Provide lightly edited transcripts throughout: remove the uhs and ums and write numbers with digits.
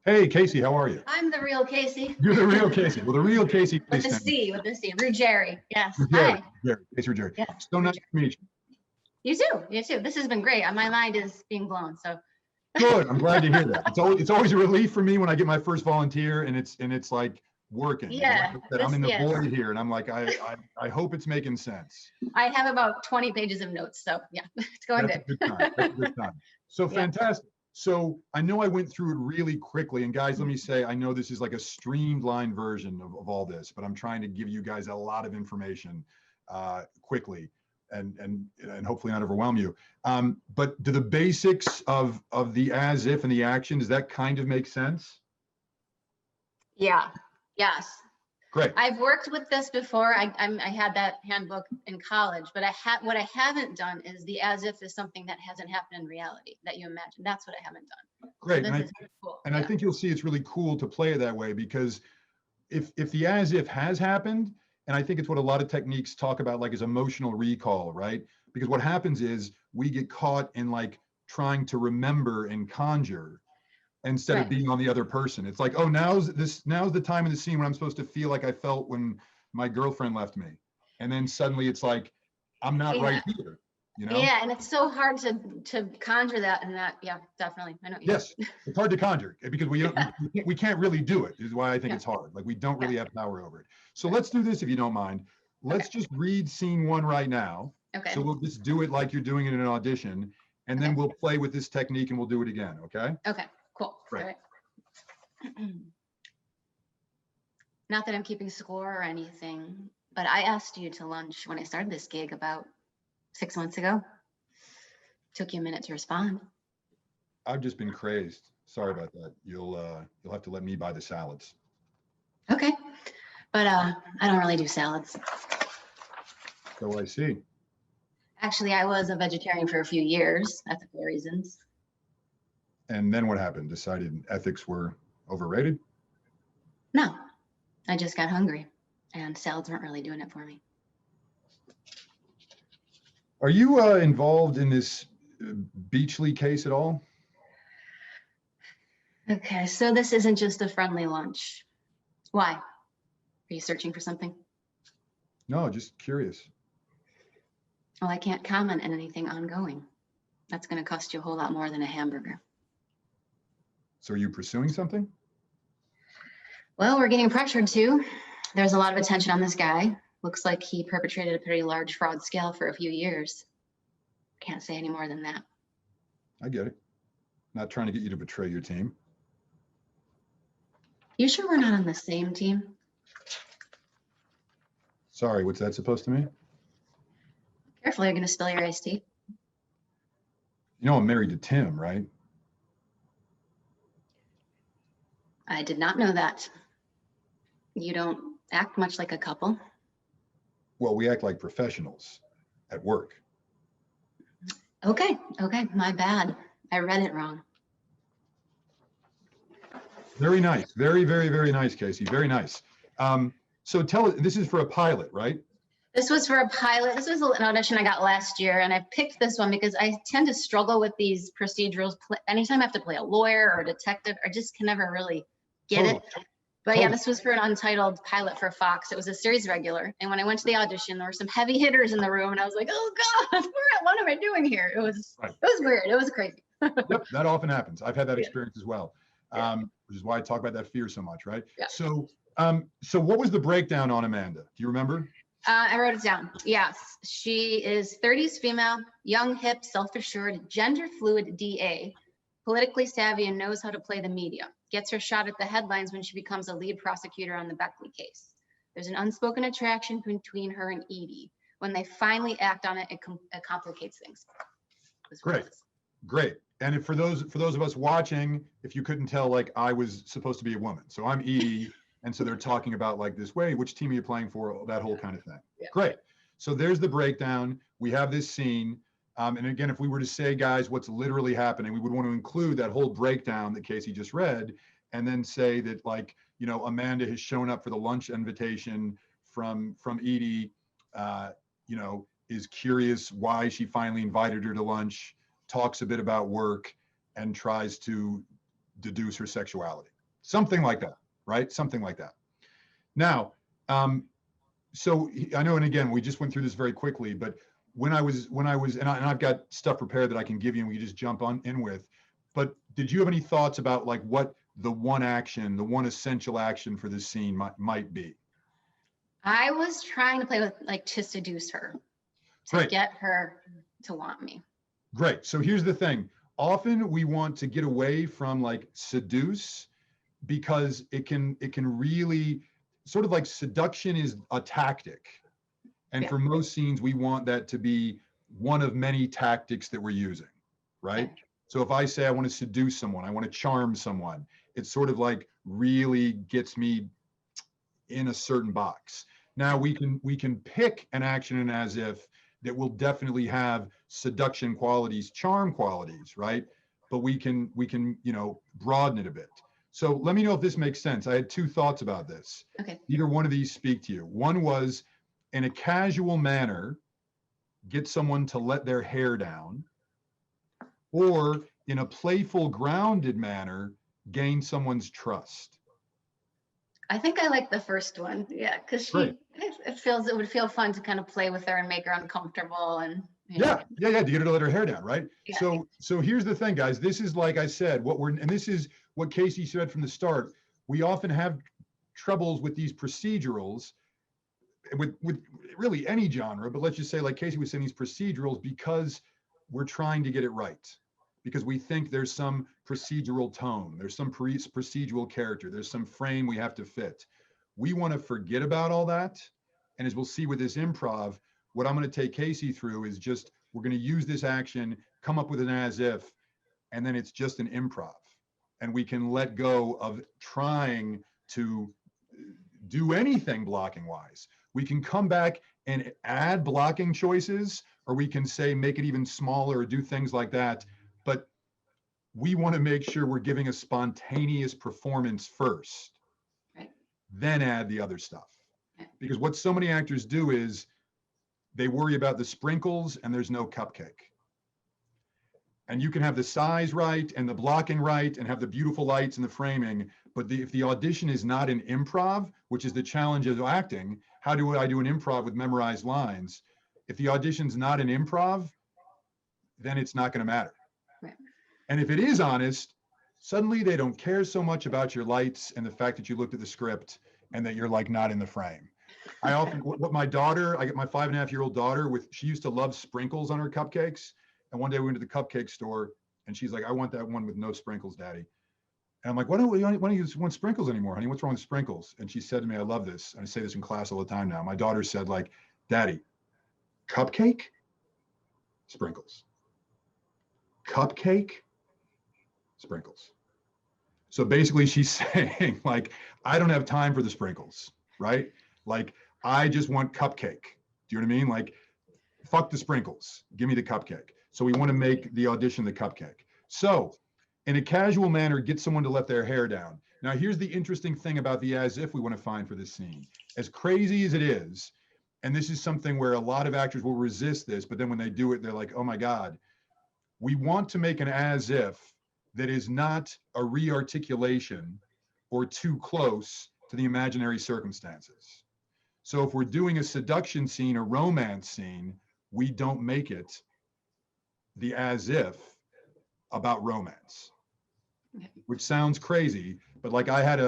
Hey, Casey, how are you? I'm the real Casey. You're the real Casey. Well, the real Casey. With the C, Ruggieri. Yes. Jerry, Hi. Casey Jerry. Yes. So nice to meet you. You too. You too. This has been great. My mind is being blown. So Good. I'm glad to hear that. It's always a relief for me when I get my first volunteer and it's like working. Yeah. Like I said, I'm in the void here, and I'm like, I hope it's making sense. I have about 20 pages of notes. So yeah, it's going That's good. a good time. That's a good time. So fantastic. So I know I went through it really quickly, and guys, let me say, I know this is like a streamlined version of all this, but I'm trying to give you guys a lot of information quickly and hopefully not overwhelm you. But do the basics of the as if and the action, does that kind of make sense? Yeah. Yes. Great. I've worked with this before. I had that handbook in college, but what I haven't done is the as if is something that hasn't happened in reality that you imagine. That's what I haven't done. Great. So And, cool. I think you'll see it's really cool to play it that way, because if the as if has happened, and I think it's what a lot of techniques talk about, like, is emotional recall, right? Because what happens is we get caught in like trying to remember and conjure instead of being on the other person. It's like, oh, now's the time in the scene when I'm supposed to feel like I felt when my girlfriend left me. And then suddenly it's like, I'm not right here, you know? Yeah, and it's so hard to conjure that, and that, yeah, definitely. I know. Yes, it's hard to conjure because we can't really do it, is why I think it's hard. Like, we don't really have power over it. So let's do this, if you don't mind. Let's just read scene one right now. Okay. So we'll just do it like you're doing it in an audition, and then we'll play with this technique and we'll do it again, okay? Okay, cool. Right. All right. Not that I'm keeping score or anything, but I asked you to lunch when I started this gig about 6 months ago. Took you a minute to respond. I've just been crazed. Sorry about that. You'll have to let me buy the salads. Okay, but I don't really do salads. So I see. Actually, I was a vegetarian for a few years, ethical reasons. And then what happened? Decided ethics were overrated? No, I just got hungry, and salads weren't really doing it for me. Are you involved in this Beachley case at all? Okay, so this isn't just a friendly lunch. Why? Are you searching for something? No, just curious. Well, I can't comment on anything ongoing. That's going to cost you a whole lot more than a hamburger. So are you pursuing something? Well, we're getting pressured to. There's a lot of attention on this guy. Looks like he perpetrated a pretty large fraud scale for a few years. Can't say any more than that. I get it. Not trying to get you to betray your team. You sure we're not on the same team? Sorry, what's that supposed to mean? Careful, you're going to spill your iced tea. You know I'm married to Tim, right? I did not know that. You don't act much like a couple. Well, we act like professionals at work. Okay, my bad. I read it wrong. Very nice. Very, very, very nice, Casey. Very nice. So tell us, this is for a pilot, right? This was for a pilot. This was an audition I got last year, and I picked this one because I tend to struggle with these procedurals. Anytime I have to play a lawyer or a detective, I just can never really get it. But yeah, this was for an untitled pilot for Fox. It was a series regular. And when I went to the audition, there were some heavy hitters in the room, and I was like, oh God, what am I doing here? It was weird. It was crazy. Yep, that often happens. I've had that experience as well, which is why I talk about that fear so much, right? Yeah. So what was the breakdown on Amanda? Do you remember? I wrote it down. Yes, she is 30s female, young, hip, self-assured, gender fluid DA, politically savvy, and knows how to play the media. Gets her shot at the headlines when she becomes a lead prosecutor on the Beckley case. There's an unspoken attraction between her and Edie. When they finally act on it, it complicates things. Great. And for those of us watching, if you couldn't tell, like, I was supposed to be a woman, so I'm Edie. And so they're talking about, like, this way, which team are you playing for, that whole kind of thing. Yeah. Great. So there's the breakdown. We have this scene. And again, if we were to say, guys, what's literally happening, we would want to include that whole breakdown that Casey just read, and then say that, like, you know, Amanda has shown up for the lunch invitation from Edie, you know, is curious why she finally invited her to lunch, talks a bit about work, and tries to deduce her sexuality. something like that, right? Something like that. Now, so I know, and again, we just went through this very quickly, but when I was, and I've got stuff prepared that I can give you and we can just jump on in with, but did you have any thoughts about like what the one action, the one essential action for this scene might be? I was trying to play with like to seduce her, to Great. get her to want me. Great. So here's the thing. Often we want to get away from like seduce because it can really sort of like seduction is a tactic. And Yeah. for most scenes, we want that to be one of many tactics that we're using, right? Yeah. So if I say I want to seduce someone, I want to charm someone, it sort of like really gets me in a certain box. Now we can pick an action and as if that will definitely have seduction qualities, charm qualities, right? But we can broaden it a bit. So let me know if this makes sense. I had two thoughts about this. Okay. Either one of these speak to you. One was in a casual manner, get someone to let their hair down, or in a playful, grounded manner, gain someone's trust. I think I like the first one. Yeah, because it would feel fun to kind of play with her and make her uncomfortable and Yeah, to get her to let her hair down, right? Yeah. So here's the thing, guys. This is like I said, and this is what Casey said from the start. We often have troubles with these procedurals, with really any genre, but let's just say, like Casey was saying, these procedurals because we're trying to get it right, because we think there's some procedural tone, there's some procedural character, there's some frame we have to fit. We want to forget about all that, and as we'll see with this improv, what I'm going to take Casey through is just, we're going to use this action, come up with an as if, and then it's just an improv. And we can let go of trying to do anything blocking wise. We can come back and add blocking choices, or we can say, make it even smaller or do things like that. But we want to make sure we're giving a spontaneous performance first, Right. Then add the other stuff. Because what so many actors do is, they worry about the sprinkles and there's no cupcake. And you can have the size right and the blocking right and have the beautiful lights and the framing, but if the audition is not an improv, which is the challenge of acting, how do I do an improv with memorized lines? If the audition's not an improv, then it's not going to matter. Right. And if it is honest, suddenly they don't care so much about your lights and the fact that you looked at the script and that you're like not in the frame. I often, what my daughter, I get my 5.5-year-old daughter she used to love sprinkles on her cupcakes. And one day we went to the cupcake store and she's like, I want that one with no sprinkles, Daddy. And I'm like, why don't you want sprinkles anymore, honey? What's wrong with sprinkles? And she said to me, I love this. And I say this in class all the time now. My daughter said, like, Daddy, cupcake, sprinkles. Cupcake, sprinkles. So basically she's saying, like, I don't have time for the sprinkles, right? Like, I just want cupcake. Do you know what I mean? Like, fuck the sprinkles. Give me the cupcake. So we want to make the audition the cupcake. So in a casual manner, get someone to let their hair down. Now, here's the interesting thing about the as if we want to find for this scene. As crazy as it is, and this is something where a lot of actors will resist this, but then when they do it, they're like, oh my God. We want to make an as if that is not a re-articulation or too close to the imaginary circumstances. So if we're doing a seduction scene, a romance scene, we don't make it the as if about romance, which sounds crazy, but like I had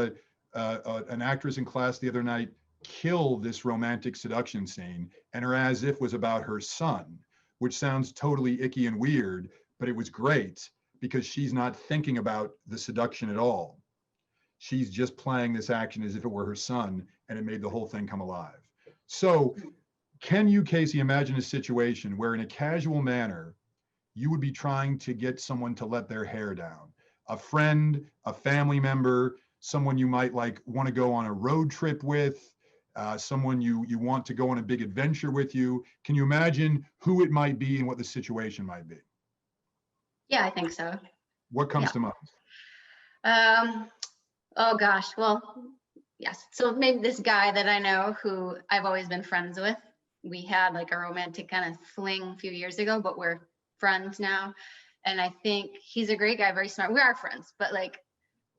an actress in class the other night kill this romantic seduction scene, and her as if was about her son, which sounds totally icky and weird, but it was great because she's not thinking about the seduction at all. She's just playing this action as if it were her son, and it made the whole thing come alive. So can you, Casey, imagine a situation where in a casual manner, you would be trying to get someone to let their hair down? A friend, a family member, someone you might like want to go on a road trip with, someone you want to go on a big adventure with you. Can you imagine who it might be and what the situation might be? Yeah, I think so. What comes to mind? Oh gosh, well, yes. So maybe this guy that I know who I've always been friends with, we had like a romantic kind of fling a few years ago, but we're friends now. And I think he's a great guy, very smart. We are friends, but like,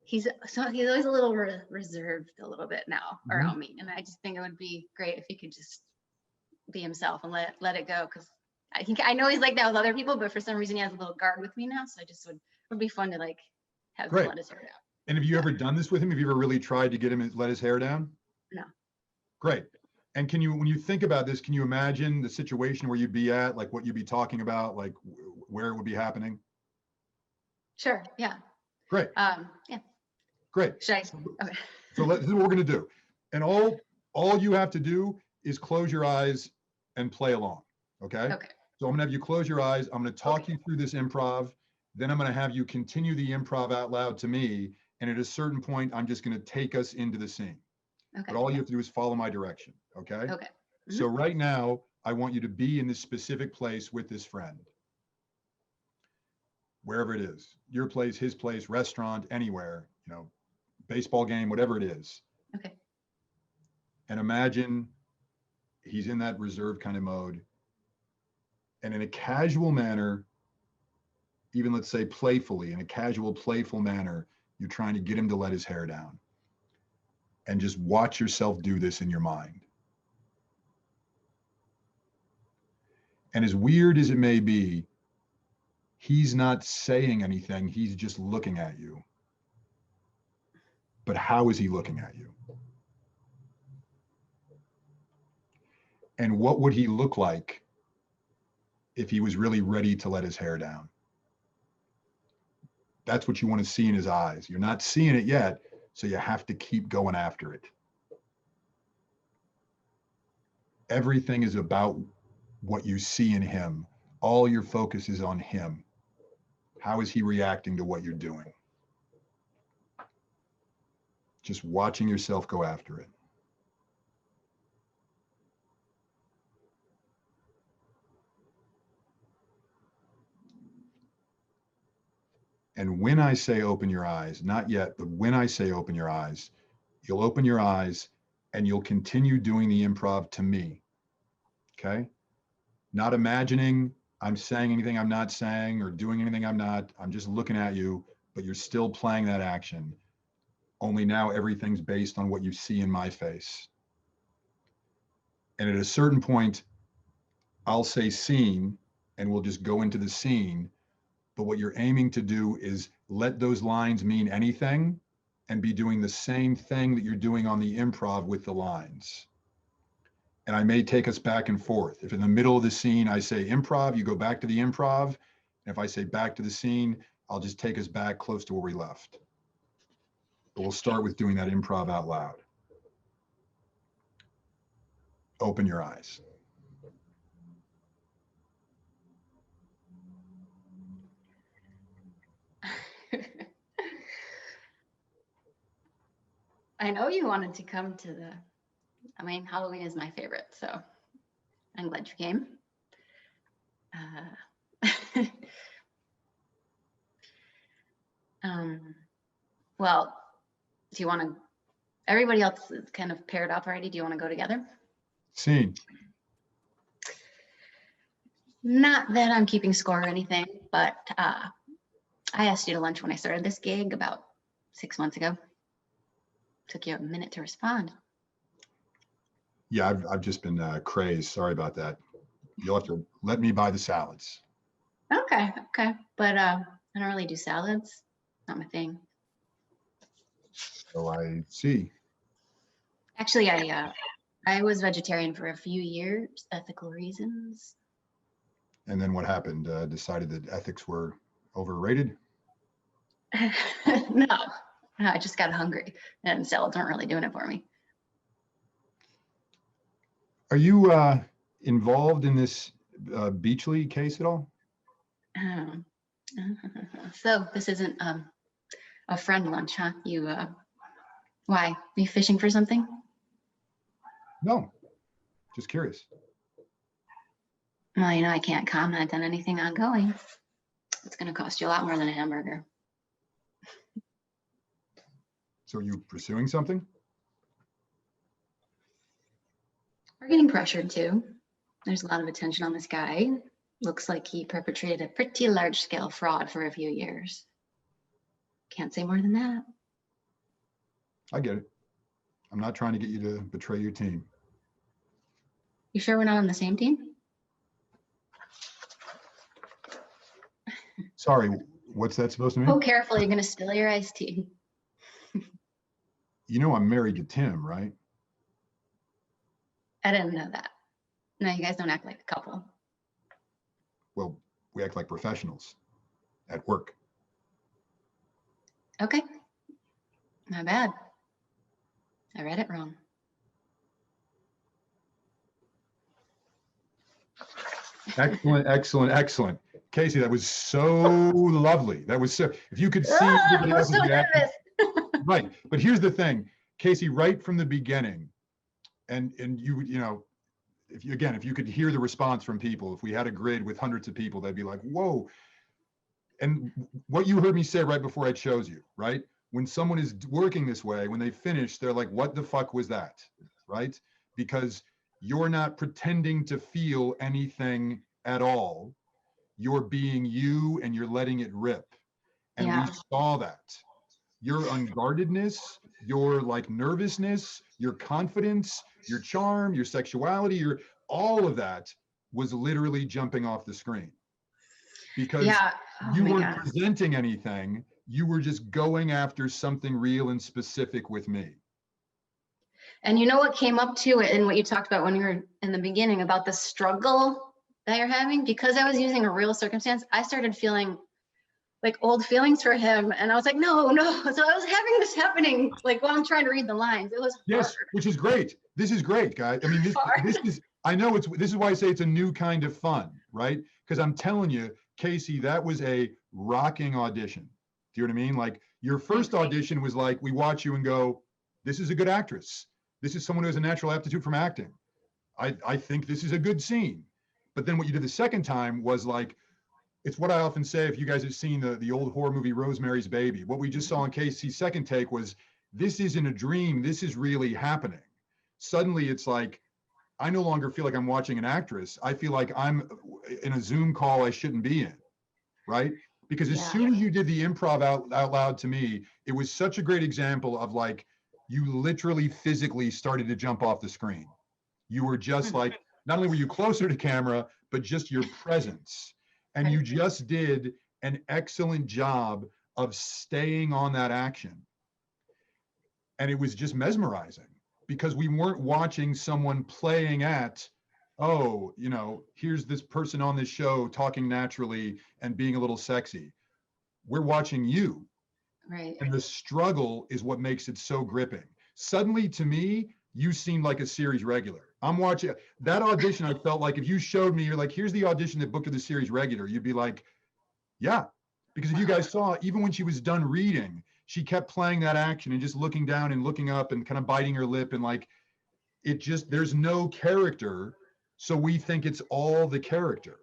he's always a little reserved a little bit now Mhm. around me. And I just think it would be great if he could just be himself and let it go. Cause I know he's like that with other people, but for some reason he has a little guard with me now. So I just would be fun to like have him Great. let his hair down. And have you Yeah. ever done this with him? Have you ever really tried to get him to let his hair down? No. Great. And can you, when you think about this, can you imagine the situation where you'd be at, like what you'd be talking about, like where it would be happening? Sure. Yeah. Great. Yeah. Great. Should I? Okay. So this is what we're going to do. And all you have to do is close your eyes and play along. Okay. Okay. So I'm going to have you close your eyes. I'm going to talk Okay. you through this improv. Then I'm going to have you continue the improv out loud to me. And at a certain point, I'm just going to take us into the scene. Okay. But all you have to do is follow my direction. Okay. Okay. Mm-hmm. So right now, I want you to be in this specific place with this friend. Wherever it is, your place, his place, restaurant, anywhere, you know, baseball game, whatever it is. Okay. And imagine he's in that reserved kind of mode. And in a casual manner, even let's say playfully, in a casual, playful manner, you're trying to get him to let his hair down. And just watch yourself do this in your mind. And as weird as it may be, he's not saying anything. He's just looking at you. But how is he looking at you? And what would he look like if he was really ready to let his hair down? That's what you want to see in his eyes. You're not seeing it yet, so you have to keep going after it. Everything is about what you see in him. All your focus is on him. How is he reacting to what you're doing? Just watching yourself go after it. And when I say open your eyes, not yet, but when I say open your eyes, you'll open your eyes and you'll continue doing the improv to me. Okay? Not imagining I'm saying anything I'm not saying or doing anything I'm not. I'm just looking at you, but you're still playing that action. Only now everything's based on what you see in my face. And at a certain point, I'll say scene and we'll just go into the scene. But what you're aiming to do is let those lines mean anything and be doing the same thing that you're doing on the improv with the lines. And I may take us back and forth. If in the middle of the scene I say improv, you go back to the improv. And if I say back to the scene, I'll just take us back close to where we left. But we'll start with doing that improv out loud. Open your eyes. I know you wanted to come to Halloween is my favorite, so I'm glad you came. Well, do you want to, everybody else is kind of paired up already. Do you want to go together? Scene. Not that I'm keeping score or anything, but I asked you to lunch when I started this gig about 6 months ago. Took you a minute to respond. Yeah, I've just been crazed. Sorry about that. You'll have to let me buy the salads. Okay. But I don't really do salads. Not my thing. So I see. Actually, I was vegetarian for a few years, ethical reasons. And then what happened? Decided that ethics were overrated? No, I just got hungry and salads aren't really doing it for me. Are you involved in this Beachley case at all? So this isn't a friend lunch, huh? Why? Are you fishing for something? No, just curious. Well, I can't comment on anything ongoing. It's going to cost you a lot more than a hamburger. So are you pursuing something? We're getting pressured too. There's a lot of attention on this guy. Looks like he perpetrated a pretty large-scale fraud for a few years. Can't say more than that. I get it. I'm not trying to get you to betray your team. You sure we're not on the same team? Sorry, what's that supposed to mean? Oh, careful, you're gonna spill your iced tea. You know I'm married to Tim, right? I didn't know that. No, you guys don't act like a couple. Well, we act like professionals at work. Okay, my bad. I read it wrong. Excellent, excellent, excellent. Casey, that was so lovely. That was so, if you could see everybody I'm else's so reaction. nervous. Right. But here's the thing, Casey, right from the beginning, and you know, if you could hear the response from people, if we had a grid with hundreds of people, they'd be like, whoa. And what you heard me say right before I chose you, right? When someone is working this way, when they finish, they're like, what the fuck was that? Right? Because you're not pretending to feel anything at all. You're being you and you're letting it rip. And Yeah. we saw that. Your unguardedness, your like nervousness, your confidence, your charm, your sexuality, your all of that was literally jumping off the screen. Because Yeah. Oh you my weren't God. presenting anything. You were just going after something real and specific with me. And you know what came up to it and what you talked about when you were in the beginning about the struggle that you're having? Because I was using a real circumstance, I started feeling like old feelings for him. And I was like, no. So I was having this happening like while I'm trying to read the lines. It was Yes, hard. which is great. This is great, guys. I mean, this is, I know this is why I say it's a new kind of fun, right? Because I'm telling you, Casey, that was a rocking audition. Do you know what I mean? Like your first audition was like, we watch you and go, this is a good actress. This is someone who has a natural aptitude from acting. I think this is a good scene. But then what you did the second time was like, it's what I often say, if you guys have seen the old horror movie Rosemary's Baby, what we just saw in Casey's second take was, this isn't a dream, this is really happening. Suddenly it's like, I no longer feel like I'm watching an actress. I feel like I'm in a Zoom call I shouldn't be in, right? Because as soon as you did the improv out loud to me, it was such a great example of like, you literally physically started to jump off the screen. You were just like, not only were you closer to camera, but just your presence. And you just did an excellent job of staying on that action. And it was just mesmerizing because we weren't watching someone playing at, oh, you know, here's this person on this show talking naturally and being a little sexy. We're watching you. Right. And the struggle is what makes it so gripping. Suddenly, to me, you seem like a series regular. I'm watching that audition. I felt like if you showed me, you're like, here's the audition that booked her the series regular, you'd be like, yeah. Because if you guys saw, even when she was done reading, she kept playing that action and just looking down and looking up and kind of biting her lip. And like, it just, there's no character. So we think it's all the character.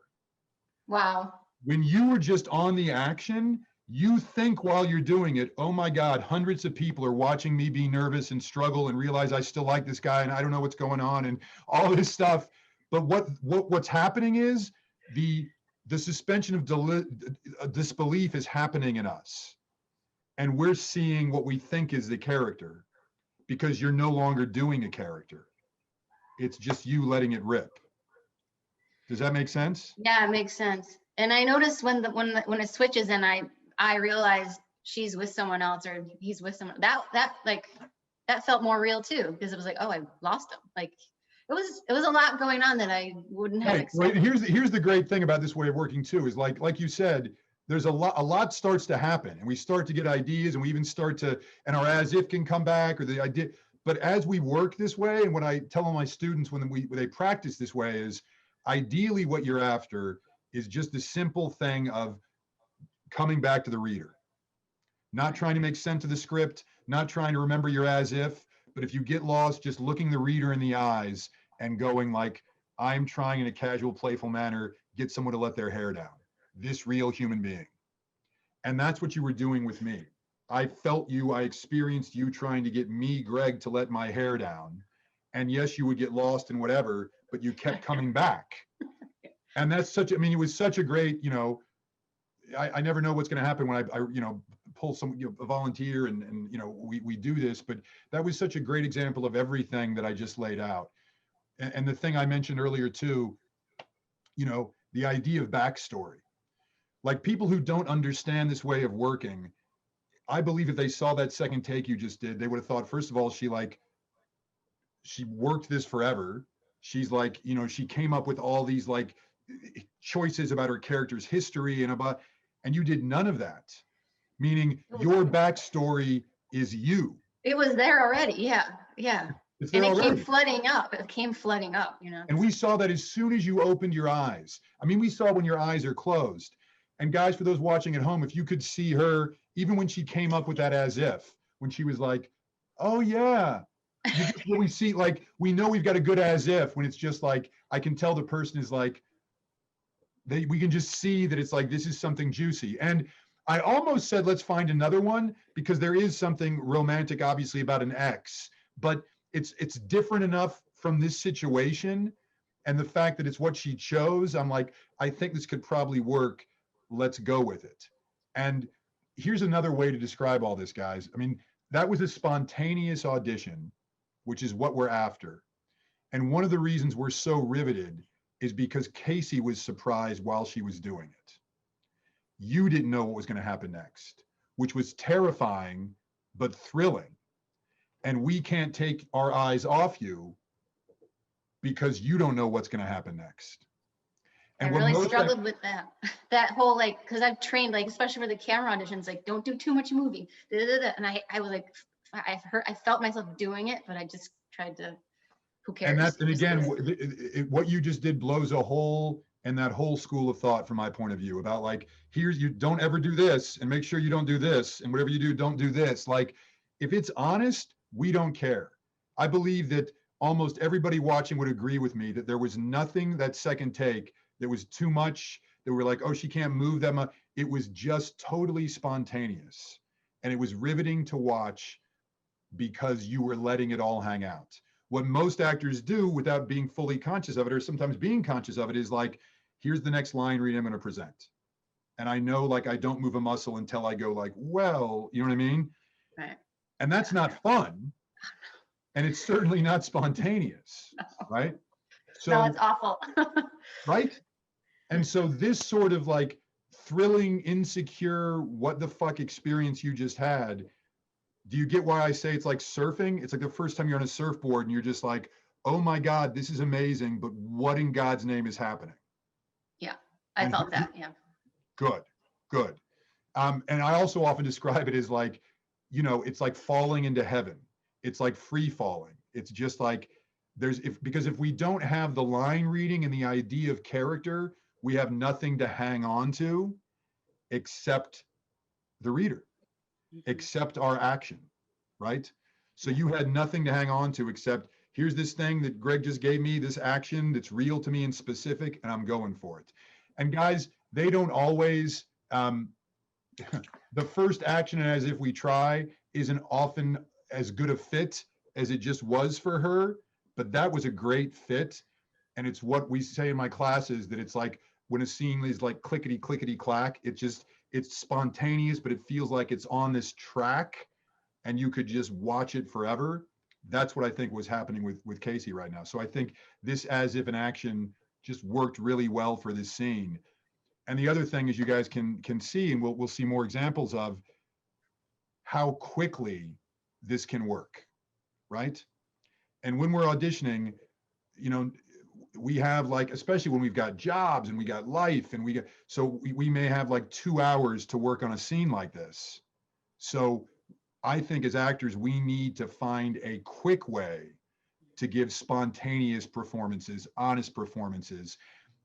Wow. When you were just on the action, you think while you're doing it, oh my God, hundreds of people are watching me be nervous and struggle and realize I still like this guy and I don't know what's going on and all this stuff. But what's happening is the suspension of disbelief is happening in us. And we're seeing what we think is the character because you're no longer doing a character. It's just you letting it rip. Does that make sense? Yeah, it makes sense. And I noticed when it switches and I realize she's with someone else or he's with someone, that felt more real too, because it was like, oh, I lost him. Like it was a lot going on that I wouldn't have expected. Right. Here's the great thing about this way of working too, is like you said, there's a lot starts to happen and we start to get ideas and we even start to, and our as if can come back or the idea. But as we work this way, and what I tell all my students when they practice this way is, ideally what you're after is just the simple thing of coming back to the reader, not trying to make sense of the script, not trying to remember your as if, but if you get lost, just looking the reader in the eyes and going like, I'm trying in a casual, playful manner, get someone to let their hair down, this real human being. And that's what you were doing with me. I felt you, I experienced you trying to get me, Greg, to let my hair down. And yes, you would get lost in whatever, but you kept coming back. And that's it was such a great, I never know what's going to happen when I pull some, a volunteer and we do this, but that was such a great example of everything that I just laid out. And the thing I mentioned earlier too, the idea of backstory. Like people who don't understand this way of working, I believe if they saw that second take you just did, they would have thought, first of all, she worked this forever. She's like, she came up with all these like choices about her character's history and you did none of that. Meaning your backstory is you. It was there already. Yeah. Yeah. And it came flooding up. And we saw that as soon as you opened your eyes. I mean, we saw when your eyes are closed. And guys, for those watching at home, if you could see her, even when she came up with that as if, when she was like, oh yeah, when we see, like, we know we've got a good as if, when it's just like, I can tell the person is like, we can just see that it's like, this is something juicy. And I almost said, let's find another one, because there is something romantic, obviously, about an ex, but it's different enough from this situation. And the fact that it's what she chose, I'm like, I think this could probably work. Let's go with it. And here's another way to describe all this, guys. I mean, that was a spontaneous audition, which is what we're after. And one of the reasons we're so riveted is because Casey was surprised while she was doing it. You didn't know what was going to happen next, which was terrifying, but thrilling. And we can't take our eyes off you because you don't know what's going to happen next. And I really struggled with that whole, like, because I've trained, like, especially for the camera auditions, like, don't do too much moving. And I was like, I felt myself doing it, but I just tried to, who cares? And again, what you just did blows a hole in that whole school of thought from my point of view about, like, you don't ever do this, and make sure you don't do this, and whatever you do, don't do this. Like, if it's honest, we don't care. I believe that almost everybody watching would agree with me that there was nothing that second take that was too much, that were like, oh, she can't move that much. It was just totally spontaneous. And it was riveting to watch because you were letting it all hang out. What most actors do without being fully conscious of it, or sometimes being conscious of it, is like, here's the next line read I'm going to present. And I know, like, I don't move a muscle until I go like, well, you know what I mean? Right. And that's not fun. And it's certainly not spontaneous, right? So no, it's awful. Right? And so this sort of like thrilling, insecure, what the fuck experience you just had, do you get why I say it's like surfing? It's like the first time you're on a surfboard and you're just like, oh my God, this is amazing, but what in God's name is happening? Yeah, I felt that, yeah. Good. And I also often describe it as like, it's like falling into heaven. It's like free falling. It's just like, because if we don't have the line reading and the idea of character, we have nothing to hang on to except the reader, except our action, right? So you had nothing to hang on to except, here's this thing that Greg just gave me, this action that's real to me and specific, and I'm going for it. And guys, they don't always, the first action, as if we try, isn't often as good a fit as it just was for her, but that was a great fit. And it's what we say in my classes, that it's like when a scene is like clickety, clickety, clack, it's spontaneous, but it feels like it's on this track and you could just watch it forever. That's what I think was happening with Casey right now. So I think this as if an action just worked really well for this scene. And the other thing is, you guys can see, and we'll see more examples of how quickly this can work, right? And when we're auditioning, we have, like, especially when we've got jobs and we got life and we may have like 2 hours to work on a scene like this. So I think as actors, we need to find a quick way to give spontaneous performances, honest performances.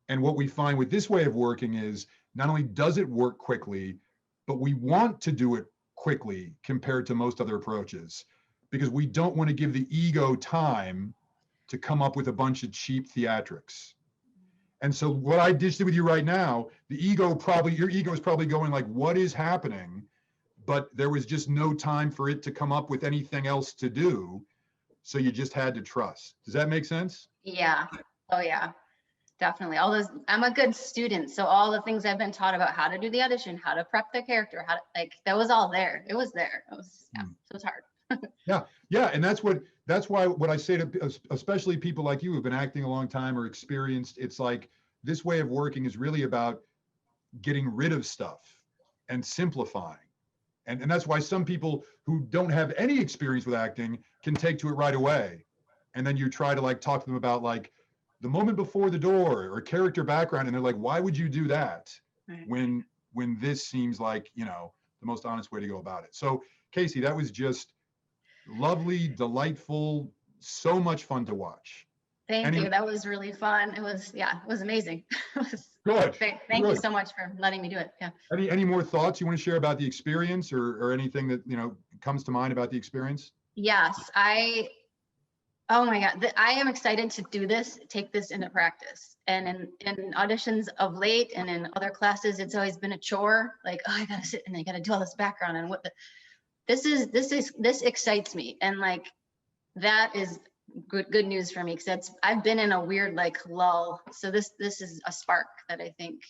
And what we find with this way of working is, not only does it work quickly, but we want to do it quickly compared to most other approaches, because we don't want to give the ego time to come up with a bunch of cheap theatrics. And so what I just did with you right now, your ego is probably going like, what is happening? But there was just no time for it to come up with anything else to do. So you just had to trust. Does that make sense? Yeah. Oh yeah. Definitely. All those, I'm a good student. So all the things I've been taught about how to do the audition, how to prep the character, how to, like, that was all there. It was there. It was, yeah, it was hard. Yeah, yeah, and that's why what I say to especially people like you who've been acting a long time or experienced, it's like this way of working is really about getting rid of stuff and simplifying. And that's why some people who don't have any experience with acting can take to it right away. And then you try to like talk to them about like the moment before the door or character background, and they're like, why would you do that? Right. When this seems like, you know, the most honest way to go about it. So Casey, that was just lovely, delightful, so much fun to watch. Thank you. That was really fun. It was, yeah, it was amazing. It was Good. Thank you so much for letting me do it. Yeah. Any more thoughts you want to share about the experience, or anything that, you know, comes to mind about the experience? Yes, oh my God, I am excited to do this, take this into practice. And in auditions of late and in other classes, it's always been a chore. Like, oh, I gotta sit and I gotta do all this background and this excites me. And like, that is good news for me, because I've been in a weird like lull. So this is a spark that I think,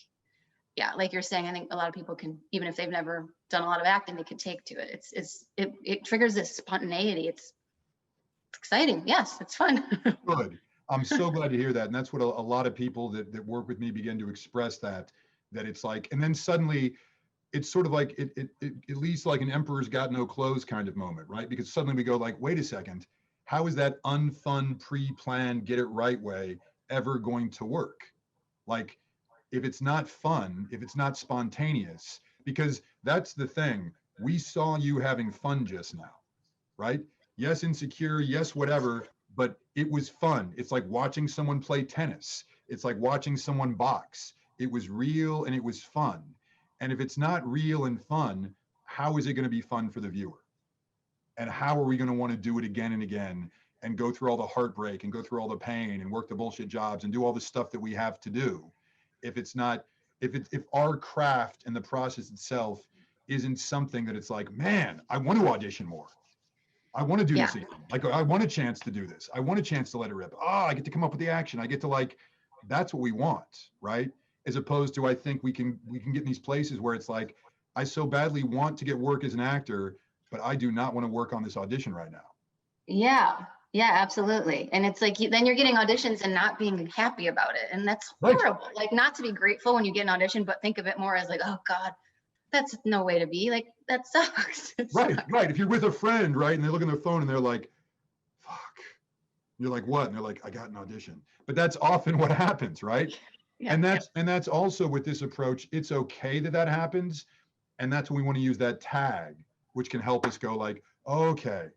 yeah, like you're saying, I think a lot of people can, even if they've never done a lot of acting, they can take to it. It triggers this spontaneity. It's exciting. Yes, it's fun. Good. I'm so glad to hear that. And that's what a lot of people that work with me begin to express, that it's like, and then suddenly it's sort of like it at least like an emperor's got no clothes kind of moment, right? Because suddenly we go like, wait a second, how is that unfun, pre-planned, get it right way ever going to work? Like, if it's not fun, if it's not spontaneous, because that's the thing. We saw you having fun just now, right? Yes, insecure, yes, whatever, but it was fun. It's like watching someone play tennis. It's like watching someone box. It was real and it was fun. And if it's not real and fun, how is it going to be fun for the viewer? And how are we going to want to do it again and again and go through all the heartbreak and go through all the pain and work the bullshit jobs and do all the stuff that we have to do if it's not, if our craft and the process itself isn't something that it's like, man, I want to audition more. I want to do this again. Like, I want a chance to do this. I want a chance to let it rip. I get to come up with the action. I get to, like, that's what we want, right? As opposed to, I think we can get in these places where it's like, I so badly want to get work as an actor, but I do not want to work on this audition right now. Yeah, absolutely. And it's like, then you're getting auditions and not being happy about it. And that's horrible. Right. Like, not to be grateful when you get an audition, but think of it more as like, oh God, that's no way to be. Like, that sucks. Right. If you're with a friend, right, and they look on their phone and they're like, fuck. You're like, what? And they're like, I got an audition. But that's often what happens, right? Yeah, and that's also with this approach, it's okay that happens. And that's when we want to use that tag, which can help us go like, okay,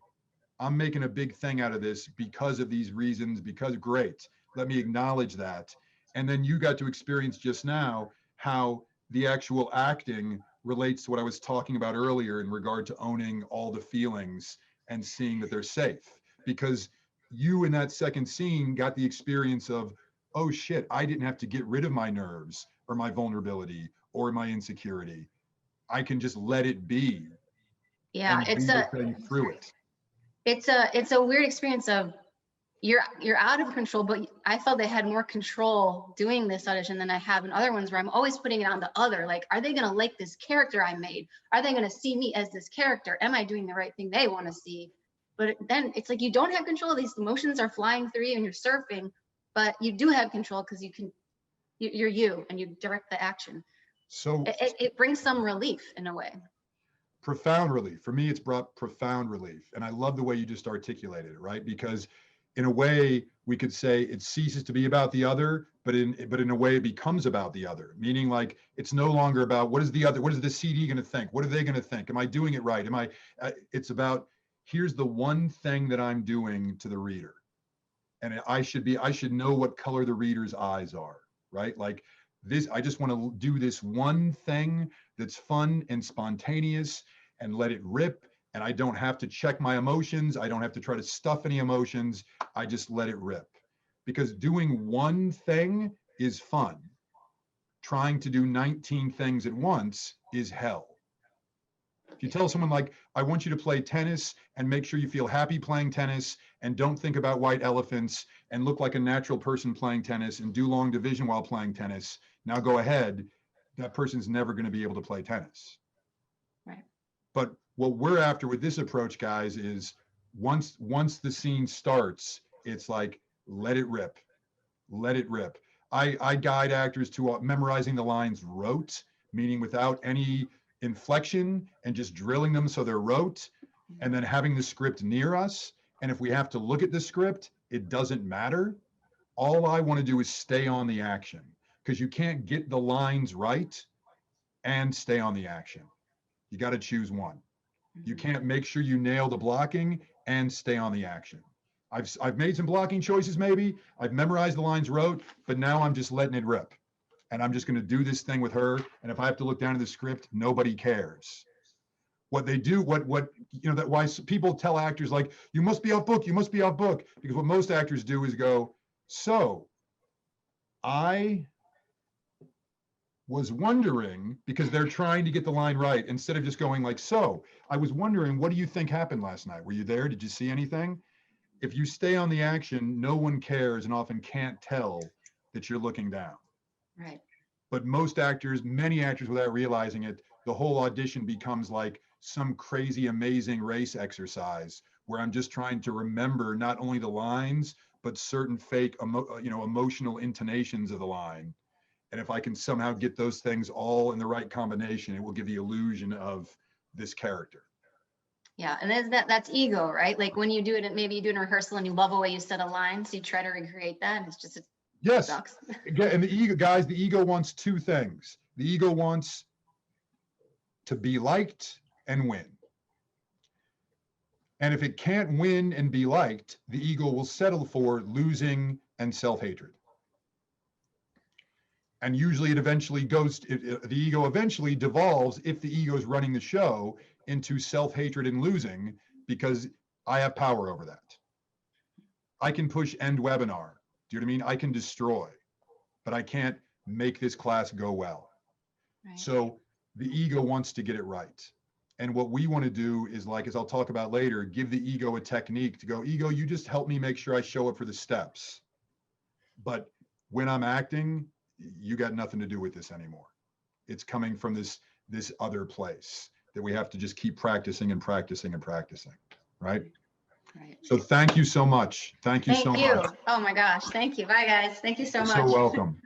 I'm making a big thing out of this because of these reasons, because great, let me acknowledge that. And then you got to experience just now how the actual acting relates to what I was talking about earlier in regard to owning all the feelings and seeing that they're safe. Because you in that second scene got the experience of, oh shit, I didn't have to get rid of my nerves or my vulnerability or my insecurity. I can just let it be. Yeah, it's a weird experience of you're out of control, but I felt I had more control doing this audition than I have in other ones where I'm always putting it on the other. Like, are they going to like this character I made? Are they going to see me as this character? Am I doing the right thing they want to see? But then it's like, you don't have control. These emotions are flying through you and you're surfing, but you do have control because you're you and you direct the action. So it brings some relief in a way. Profound relief. For me, it's brought profound relief. And I love the way you just articulated it, right? Because in a way, we could say it ceases to be about the other, but in a way it becomes about the other, meaning like it's no longer about what is the CD going to think? What are they going to think? Am I doing it right? It's about, here's the one thing that I'm doing to the reader. And I should know what color the reader's eyes are, right? Like this, I just want to do this one thing that's fun and spontaneous and let it rip. And I don't have to check my emotions. I don't have to try to stuff any emotions. I just let it rip. Because doing one thing is fun. Trying to do 19 things at once is hell. If you tell someone like, I want you to play tennis and make sure you feel happy playing tennis and don't think about white elephants and look like a natural person playing tennis and do long division while playing tennis, now go ahead, that person's never going to be able to play tennis. Right. But what we're after with this approach, guys, is once the scene starts, it's like, let it rip. Let it rip. I guide actors to memorizing the lines rote, meaning without any inflection, and just drilling them so they're rote, and then having the script near us. And if we have to look at the script, it doesn't matter. All I want to do is stay on the action, because you can't get the lines right and stay on the action. You got to choose one. You can't make sure you nail the blocking and stay on the action. I've made some blocking choices, maybe. I've memorized the lines rote, but now I'm just letting it rip. And I'm just going to do this thing with her. And if I have to look down at the script, nobody cares. What they do, that why people tell actors like, you must be off book, you must be off book. Because what most actors do is go, so I was wondering, because they're trying to get the line right, instead of just going like, so I was wondering, what do you think happened last night? Were you there? Did you see anything? If you stay on the action, no one cares and often can't tell that you're looking down. Right. But most actors, many actors without realizing it, the whole audition becomes like some crazy, amazing race exercise where I'm just trying to remember not only the lines, but certain fake, emotional intonations of the line. And if I can somehow get those things all in the right combination, it will give the illusion of this character. Yeah, and that's ego, right? Like when you do it, maybe you do it in rehearsal and you love the way you said a line, so you try to recreate that, and it's just, yes. Sucks. And the ego, guys, the ego wants two things. The ego wants to be liked and win. And if it can't win and be liked, the ego will settle for losing and self-hatred. And usually it eventually goes, the ego eventually devolves, if the ego is running the show, into self-hatred and losing, because I have power over that. I can push end webinar. Do you know what I mean? I can destroy, but I can't make this class go well. Right. So the ego wants to get it right. And what we want to do is, like, as I'll talk about later, give the ego a technique to go, ego, you just help me make sure I show up for the steps. But when I'm acting, you got nothing to do with this anymore. It's coming from this other place that we have to just keep practicing and practicing and practicing, right? Right. So thank you so much. Thank you so much. Oh my gosh. Thank you. Bye guys. Thank you so You're much. so welcome.